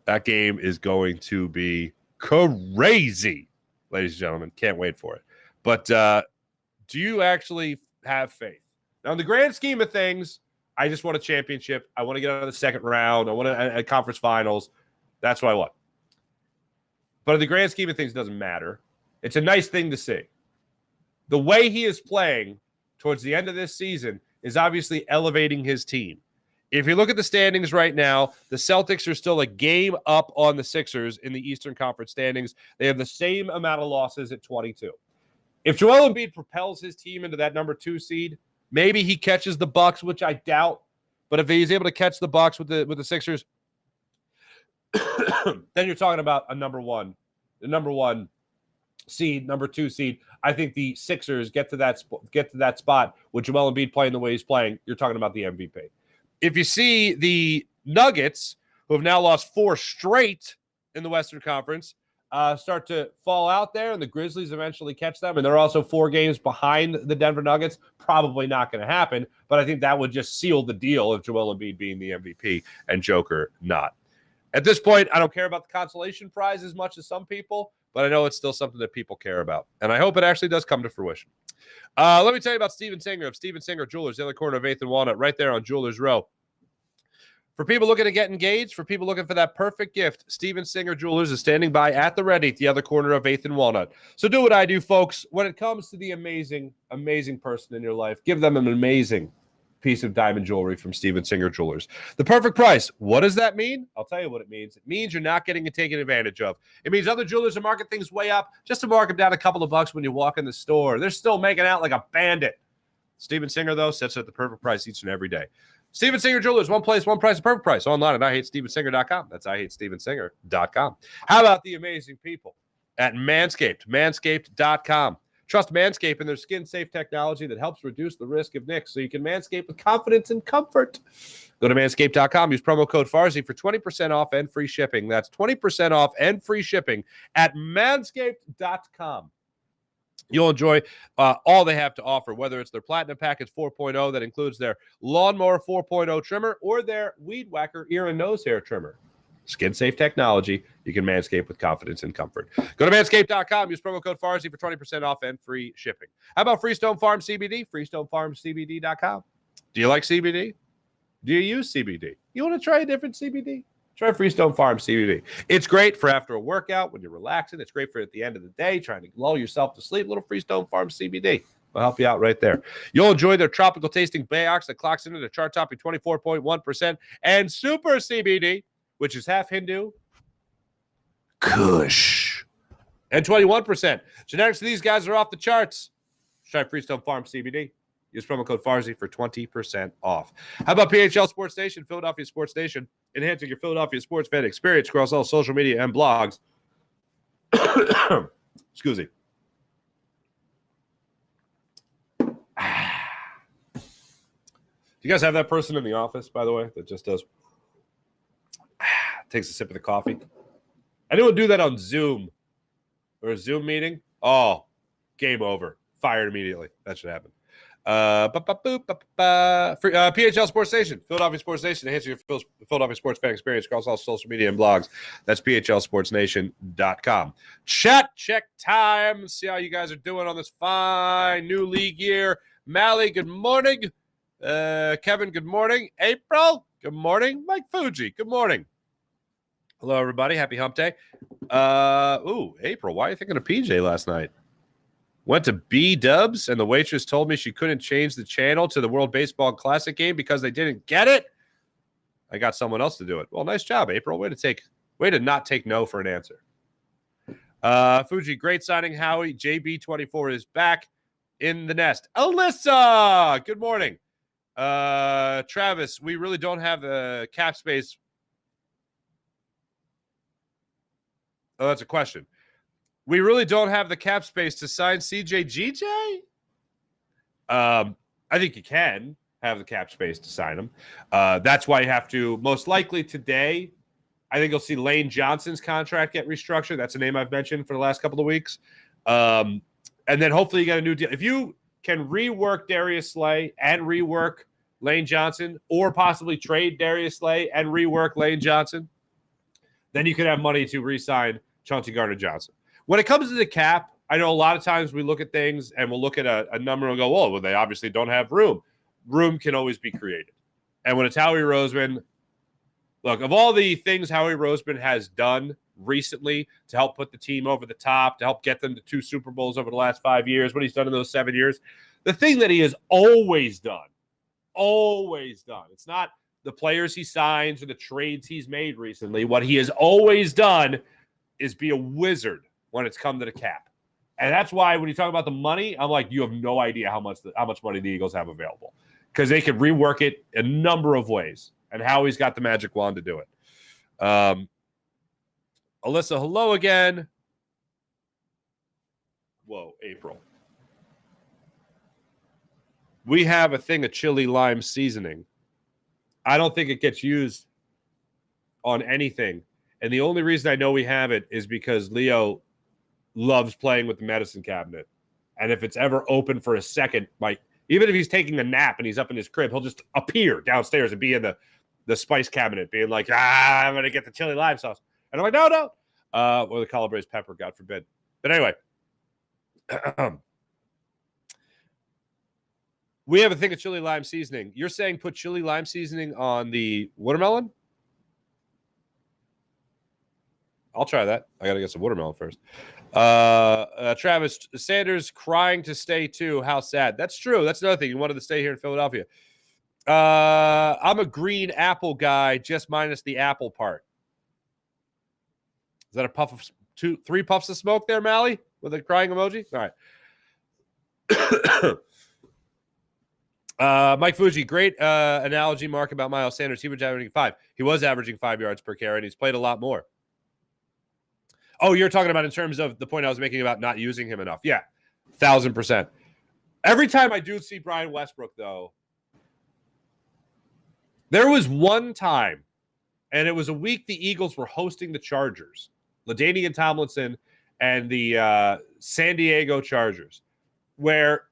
That game is going to be crazy, ladies and gentlemen. Can't wait for it. But do you actually have faith? Now, in the grand scheme of things, I just want a championship. I want to get out of the second round. I want a conference finals. That's what I want. But in the grand scheme of things, it doesn't matter. It's a nice thing to see. The way he is playing towards the end of this season is obviously elevating his team. If you look at the standings right now, the Celtics are still a game up on the Sixers in the Eastern Conference standings. They have the same amount of losses at 22. If Joel Embiid propels his team into that number 2 seed, maybe he catches the Bucks, which I doubt. But if he's able to catch the Bucks with the Sixers, then you're talking about the number 1 seed, number 2 seed. I think the Sixers get to that spot with Joel Embiid playing the way he's playing. You're talking about the MVP. If you see the Nuggets, who have now lost 4 straight in the Western Conference, start to fall out there, and the Grizzlies eventually catch them, and they're also 4 games behind the Denver Nuggets, probably not going to happen, but I think that would just seal the deal of Joel Embiid being the MVP and Joker not. At this point, I don't care about the consolation prize as much as some people, but I know it's still something that people care about, and I hope it actually does come to fruition. Let me tell you about Steven Singer of Steven Singer Jewelers, the other corner of 8th and Walnut, right there on Jewelers Row. For people looking to get engaged, for people looking for that perfect gift, Steven Singer Jewelers is standing by at the ready at the other corner of 8th and Walnut. So do what I do, folks. When it comes to the amazing, amazing person in your life, give them an amazing piece of diamond jewelry from Steven Singer Jewelers. The perfect price. What does that mean? I'll tell you what it means. It means you're not getting taken advantage of. It means other jewelers are marking things way up just to mark them down a couple of bucks when you walk in the store. They're still making out like a bandit. Steven Singer, though, sets at the perfect price each and every day. Steven Singer Jewelers, one place, one price, a perfect price. Online at IHateStevenSinger.com. That's IHateStevenSinger.com. How about the amazing people at Manscaped? Manscaped.com. Trust Manscaped and their skin-safe technology that helps reduce the risk of nicks so you can manscape with confidence and comfort. Go to Manscaped.com. Use promo code FARZI for 20% off and free shipping. That's 20% off and free shipping at Manscaped.com. You'll enjoy all they have to offer, whether it's their Platinum Package 4.0 that includes their Lawnmower 4.0 trimmer or their Weed Whacker ear and nose hair trimmer. Skin-safe technology. You can manscape with confidence and comfort. Go to manscaped.com. Use promo code FARZI for 20% off and free shipping. How about Freestone Farm CBD? FreestoneFarmCBD.com. Do you like CBD? Do you use CBD? You want to try a different CBD? Try Freestone Farm CBD. It's great for after a workout when you're relaxing. It's great for at the end of the day, trying to lull yourself to sleep. Little Freestone Farm CBD will help you out right there. You'll enjoy their tropical tasting Bayox that clocks into the chart topping 24.1% and Super CBD, which is half Hindu, Kush, and 21%. Genetics of these guys are off the charts. Try Freestone Farm CBD. Use promo code FARZI for 20% off. How about PHL Sports Station, Philadelphia Sports Station, enhancing your Philadelphia sports fan experience across all social media and blogs. Excuse me. Do you guys have that person in the office, by the way, that just does takes a sip of the coffee? Anyone do that on Zoom or a Zoom meeting? Oh, game over. Fired immediately. That should happen. PHL Sports Station, Philadelphia Sports Station, enhancing your Philadelphia sports fan experience across all social media and blogs. That's PHLSportsNation.com. Chat check time. See how you guys are doing on this fine new league year. Mally, good morning. Kevin, good morning. April, good morning. Mike Fuji, good morning. Hello, everybody. Happy hump day. April, why are you thinking of PJ last night? Went to B-Dubs, and the waitress told me she couldn't change the channel to the World Baseball Classic game because they didn't get it. I got someone else to do it. Well, nice job, April. Way to not take no for an answer. Fuji, great signing, Howie. JB24 is back in the nest. Alyssa, good morning. Travis, we really don't have the cap space. Oh, that's a question. We really don't have the cap space to sign CJ GJ? I think you can have the cap space to sign him. That's why you have to, most likely today, I think you'll see Lane Johnson's contract get restructured. That's a name I've mentioned for the last couple of weeks. And then hopefully you get a new deal. If you can rework Darius Slay and rework Lane Johnson, or possibly trade Darius Slay and rework Lane Johnson, then you could have money to re-sign CJ Gardner-Johnson. When it comes to the cap, I know a lot of times we look at things and we'll look at a number and go, oh, well, they obviously don't have room. Room can always be created. And when it's Howie Roseman, look, of all the things Howie Roseman has done recently to help put the team over the top, to help get them to 2 Super Bowls over the last 5 years, what he's done in those 7 years, the thing that he has always done, it's not the players he signs or the trades he's made recently, what he has always done is be a wizard when it's come to the cap. And that's why when you talk about the money, I'm like, you have no idea how much money the Eagles have available, because they could rework it a number of ways, and Howie's got the magic wand to do it. Alyssa, hello again. Whoa, April. We have a thing of chili lime seasoning. I don't think it gets used on anything. And the only reason I know we have it is because Leo loves playing with the medicine cabinet. And if it's ever open for a second, like even if he's taking a nap and he's up in his crib, he'll just appear downstairs and be in the spice cabinet being like, I'm going to get the chili lime sauce. And I'm like, no. Or the calabrese pepper, God forbid. But anyway. We have a thing of chili lime seasoning. You're saying put chili lime seasoning on the watermelon? I'll try that. I got to get some watermelon first. Travis Sanders crying to stay too. How sad. That's true. That's another thing. You wanted to stay here in Philadelphia. I'm a green apple guy, just minus the apple part. Is that a puff of 3 puffs of smoke there, Mally? With a crying emoji? All right. Mike Fuji, great analogy, Mark, about Miles Sanders. He was averaging 5. He was averaging 5 yards per carry, and he's played a lot more. Oh, you're talking about in terms of the point I was making about not using him enough. Yeah, 1,000%. Every time I do see Brian Westbrook, though, there was one time, and it was a week the Eagles were hosting the Chargers, LaDainian Tomlinson and the San Diego Chargers, where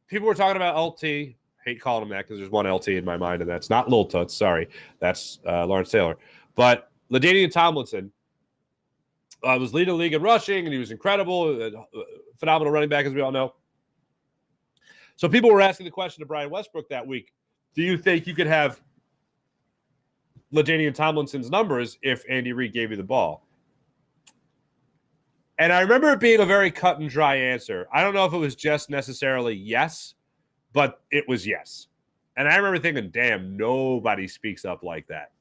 people were talking about LT. Hate calling him that because there's one LT in my mind, and that's not Lil Toots. Sorry, that's Lawrence Taylor. But LaDainian Tomlinson was leading the league in rushing, and he was incredible, phenomenal running back, as we all know. So people were asking the question to Brian Westbrook that week, do you think you could have LaDainian Tomlinson's numbers if Andy Reid gave you the ball? And I remember it being a very cut and dry answer. I don't know if it was just necessarily yes, but it was yes. And I remember thinking, damn, nobody speaks up like that.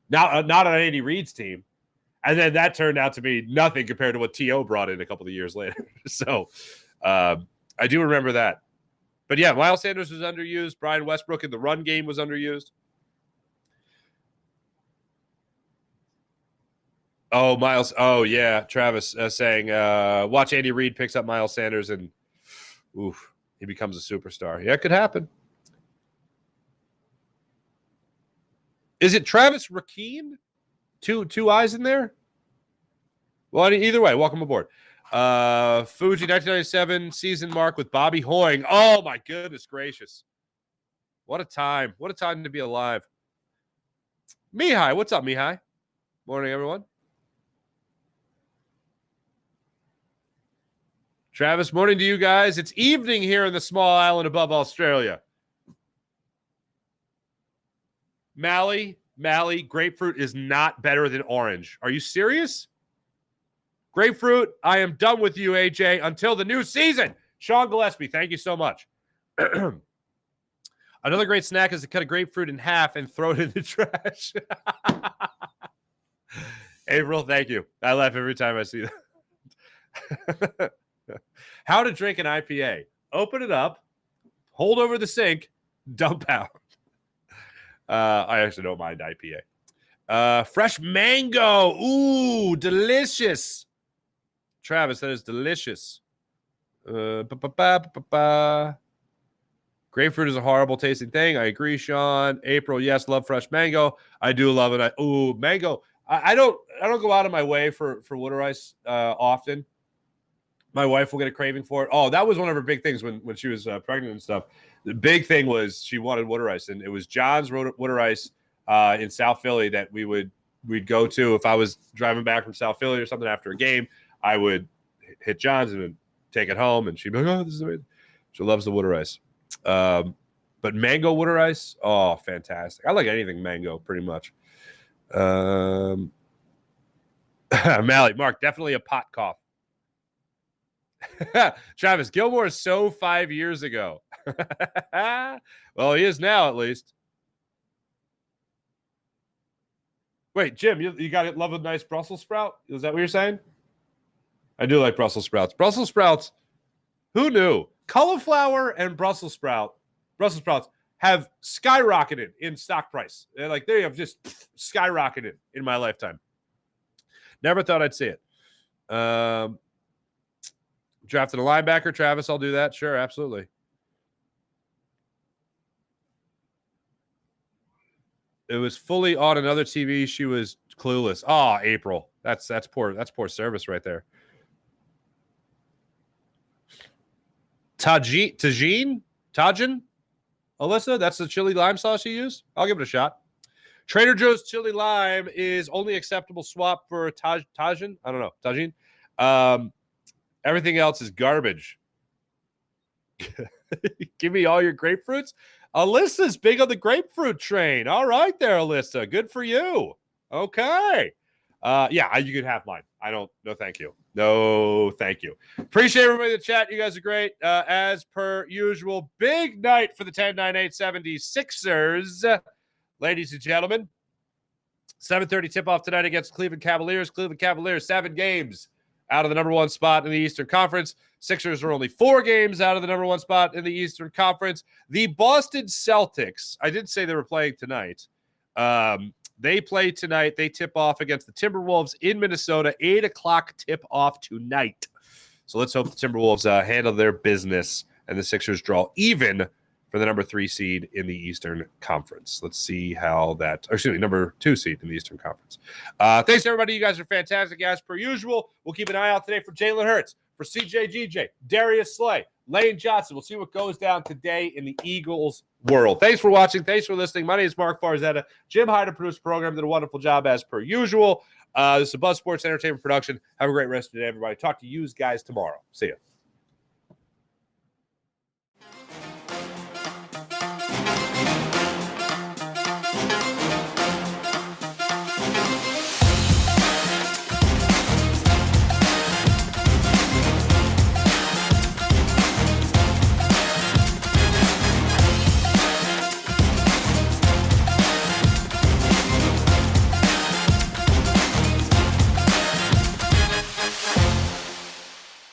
Not on Andy Reid's team. And then that turned out to be nothing compared to what T.O. brought in a couple of years later. So I do remember that. But yeah, Miles Sanders was underused. Brian Westbrook in the run game was underused. Oh, Miles. Oh, yeah. Travis saying, watch Andy Reid picks up Miles Sanders and oof, he becomes a superstar. Yeah, it could happen. Is it Travis Rakeen? Two eyes in there? Well, either way, welcome aboard. Fuji 1997 season mark with Bobby Hoying. Oh, my goodness gracious. What a time. What a time to be alive. Mihai, what's up, Mihai? Morning, everyone. Travis, morning to you guys. It's evening here in the small island above Australia. Mally, grapefruit is not better than orange. Are you serious? Grapefruit, I am done with you, AJ, until the new season. Sean Gillespie, thank you so much. Another great snack is to cut a grapefruit in half and throw it in the trash. April, thank you. I laugh every time I see that. How to drink an IPA. Open it up, hold over the sink, dump out. I actually don't mind IPA. Fresh mango. Ooh, delicious. Travis, that is delicious. Grapefruit is a horrible tasting thing. I agree, Sean. April, yes, love fresh mango. I do love it. Mango. I don't go out of my way for water ice often. My wife will get a craving for it. Oh, that was one of her big things when she was pregnant and stuff. The big thing was she wanted water ice, and it was John's water ice in South Philly that we'd go to. If I was driving back from South Philly or something after a game, I would hit John's and take it home, and she'd be like, "Oh, this is amazing." She loves the water ice. But mango water ice, oh, fantastic. I like anything mango, pretty much. Mally, Mark, definitely a pot cough. Travis, Gilmore is so 5 years ago. Well, he is now, at least. Wait, Jim, you got to love a nice Brussels sprout? Is that what you're saying? I do like Brussels sprouts. Brussels sprouts, who knew? Cauliflower and Brussels sprouts have skyrocketed in stock price. They have just skyrocketed in my lifetime. Never thought I'd see it. Drafted a linebacker, Travis. I'll do that. Sure, absolutely. It was fully on another TV. She was clueless. Oh, April. That's poor. That's poor service right there. Tajin? Alyssa, that's the chili lime sauce you use? I'll give it a shot. Trader Joe's chili lime is only acceptable swap for Tajin. I don't know. Tajin. Everything else is garbage. Give me all your grapefruits. Alyssa's big on the grapefruit train. All right there, Alyssa. Good for you. Okay. Yeah, you can have mine. No, thank you. No, thank you. Appreciate everybody in the chat. You guys are great. As per usual, big night for the 10-9-8-70 Sixers. Ladies and gentlemen, 7:30 tip-off tonight against Cleveland Cavaliers. Cleveland Cavaliers, 7 games out of the number 1 spot in the Eastern Conference. Sixers are only 4 games out of the number 1 spot in the Eastern Conference. The Boston Celtics, I did say they were playing tonight. They play tonight. They tip off against the Timberwolves in Minnesota. 8 o'clock tip-off tonight. So let's hope the Timberwolves handle their business and the Sixers draw even for the number 3 seed in the Eastern Conference. Let's see how that, number 2 seed in the Eastern Conference. Thanks to everybody. You guys are fantastic as per usual. We'll keep an eye out today for Jalen Hurts, for CJ GJ, Darius Slay, Lane Johnson. We'll see what goes down today in the Eagles world. Thanks for watching. Thanks for listening. My name is Mark Farzetta. Jim Hyder produced the program. Did a wonderful job as per usual. This is a Buzz Sports Entertainment production. Have a great rest of the day, everybody. Talk to you guys tomorrow. See ya.